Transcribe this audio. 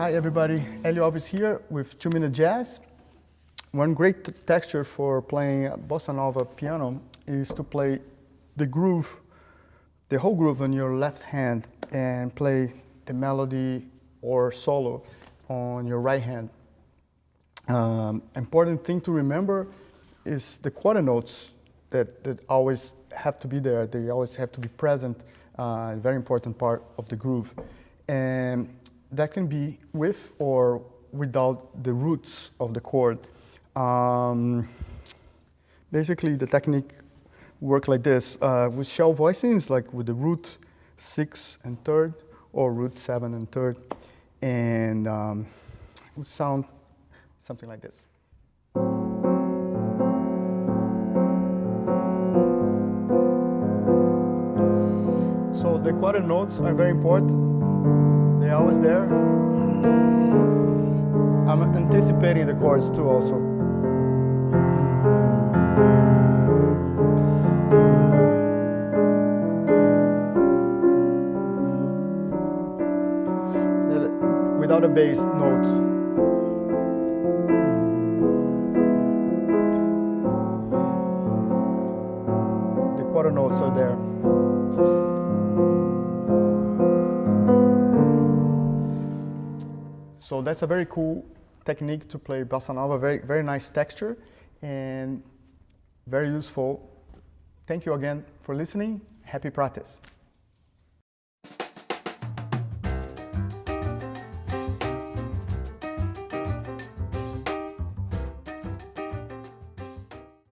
Hi everybody, Helio Alves here with 2 Minute Jazz. One great texture for playing Bossa Nova piano is to play the groove, the whole groove on your left hand and play the melody or solo on your right hand. Important thing to remember is the quarter notes that always have to be there. They always have to be present, a very important part of the groove. And that can be with or without the roots of the chord. Basically, the technique works like this. With shell voicings, like with the root 6 and 3rd, or root 7 and 3rd, and it would sound something like this. So the quarter notes are very important. They're always there. I'm anticipating the chords too also. Without a bass note. The quarter notes are there. So that's a very cool technique to play Bossa Nova, very nice texture and very useful. Thank you again for listening. Happy practice.